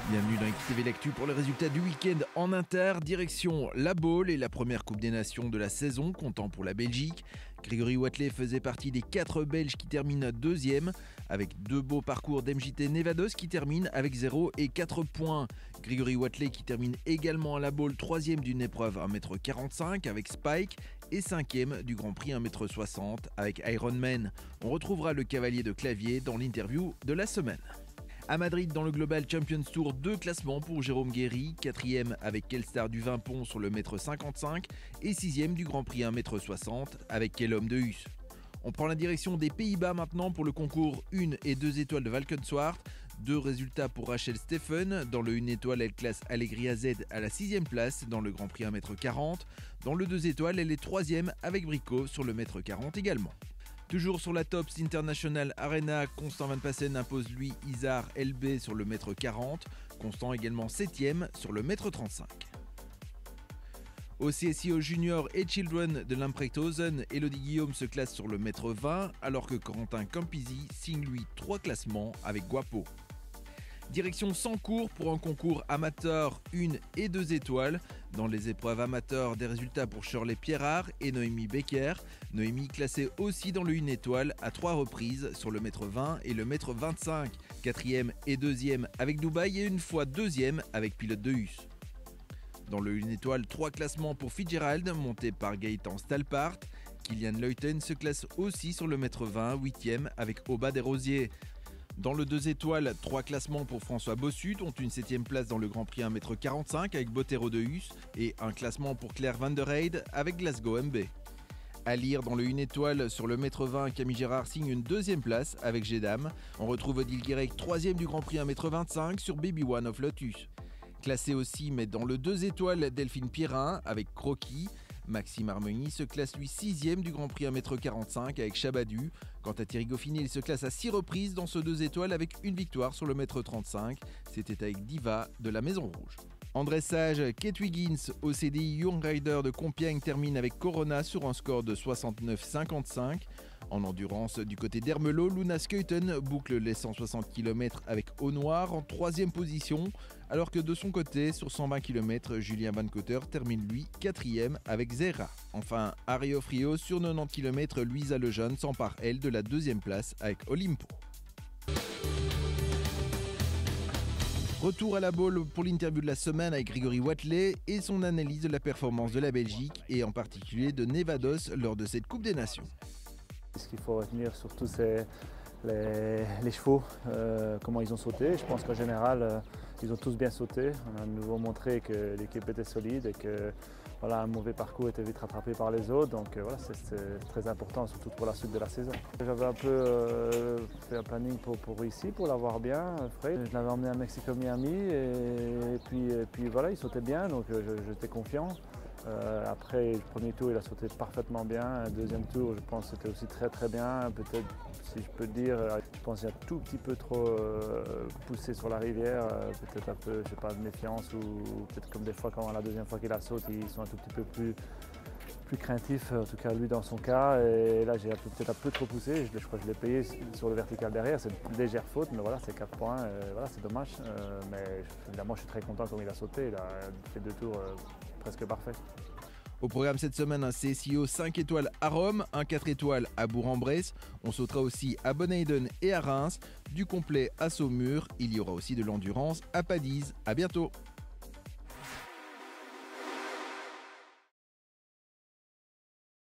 Bienvenue dans XTV L'Actu pour les résultats du week-end en inter. Direction la Baule et la première Coupe des Nations de la saison, comptant pour la Belgique. Grégory Watley faisait partie des 4 Belges qui terminent deuxième, avec 2 beaux parcours d'MJT Nevados qui termine avec 0 et 4 points. Grégory Watley qui termine également à la Baule 3e d'une épreuve 1m45 avec Spike et 5e du Grand Prix 1m60 avec Ironman. On retrouvera le cavalier de Clavier dans l'interview de la semaine. À Madrid, dans le Global Champions Tour, 2 classements pour Jérôme Guéry, 4e avec Kelstar du Vimpont sur le 1m55 et 6e du Grand Prix 1m60 avec Kellum de Hus. On prend la direction des Pays-Bas maintenant pour le concours 1 et 2 étoiles de Valkenswaard. 2 résultats pour Rachel Steffen. Dans le 1 étoile, elle classe Allegria Z à la 6e place dans le Grand Prix 1m40. Dans le 2 étoiles, elle est 3e avec Brico sur le 1m40 également. Toujours sur la Tops International Arena, Constant Van Passen impose lui Isar LB sur le 1m40. Constant également 7e sur le 1m35. Au CSIO Junior et Children de Lamprechthosen, Elodie Guillaume se classe sur le 1m20 alors que Corentin Campisi signe lui 3 classements avec Guapo. Direction Sancourt pour un concours amateur 1 et 2 étoiles. Dans les épreuves amateurs, des résultats pour Shirley Pierrard et Noémie Becker. Noémie classée aussi dans le 1 étoile à 3 reprises sur le 1m20 et le 1m25. 4e et 2e avec Dubaï et une fois 2e avec Pilote de Hus. Dans le 1 étoile, 3 classements pour Fitzgerald monté par Gaëtan Stalpart. Kylian Leuten se classe aussi sur le 1m20, 8e avec Aubin Desrosiers. Dans le 2 étoiles, 3 classements pour François Bossu, dont une 7e place dans le Grand Prix 1m45 avec Bottero de Hus et un classement pour Claire Van der Heide avec Glasgow MB. À lire dans le 1 étoile, sur le 1m20, Camille Gérard signe une 2e place avec Gédam. On retrouve Odile Guirec 3e du Grand Prix 1m25 sur Baby One of Lotus. Classé aussi, mais dans le 2 étoiles, Delphine Pierrin avec Croquis. Maxime Harmony se classe lui 6e du Grand Prix 1m45 avec Chabadu. Quant à Thierry Goffinet, il se classe à 6 reprises dans ce 2 étoiles avec une victoire sur le 1m35. C'était avec Diva de la Maison Rouge. En dressage, Kate Wiggins au CDI Young Rider de Compiègne termine avec Corona sur un score de 69,55. En endurance, du côté d'Ermelot, Luna Skeuten boucle les 160 km avec Eau Noire en 3e position, alors que de son côté, sur 120 km, Julien Van Cotter termine lui 4e avec Zera. Enfin, Ario Frio sur 90 km, Louisa Lejeune s'empare elle de la 2e place avec Olimpo. Retour à la Baule pour l'interview de la semaine avec Grégory Watley et son analyse de la performance de la Belgique et en particulier de Nevados lors de cette Coupe des Nations. Ce qu'il faut retenir surtout, c'est les chevaux, comment ils ont sauté. Je pense qu'en général, ils ont tous bien sauté. On a de nouveau montré que l'équipe était solide et que voilà, un mauvais parcours était vite rattrapé par les autres. Donc voilà, c'est très important, surtout pour la suite de la saison. J'avais un peu fait un planning pour ici, pour l'avoir bien frais. Je l'avais emmené à Mexico-Miami et puis voilà, il sautait bien, donc j'étais confiant. Après le premier tour, il a sauté parfaitement bien. Le deuxième tour, je pense que c'était aussi très bien. Peut-être, si je peux dire, je pense qu'il a un tout petit peu trop poussé sur la rivière. Peut-être un peu, je sais pas, de méfiance ou peut-être comme des fois, quand la deuxième fois qu'il la saute, ils sont un tout petit peu plus craintifs, en tout cas lui dans son cas. Et là, j'ai peut-être un peu trop poussé. Je crois que je l'ai payé sur le vertical derrière. C'est une légère faute, mais voilà, c'est 4 points. Voilà, c'est dommage. Mais évidemment, je suis très content comme il a sauté. Il a fait 2 tours presque parfait. Au programme cette semaine, un CSIO 5 étoiles à Rome, un 4 étoiles à Bourg-en-Bresse. On sautera aussi à Bonneiden et à Reims. Du complet à Saumur. Il y aura aussi de l'endurance à Padise. À bientôt.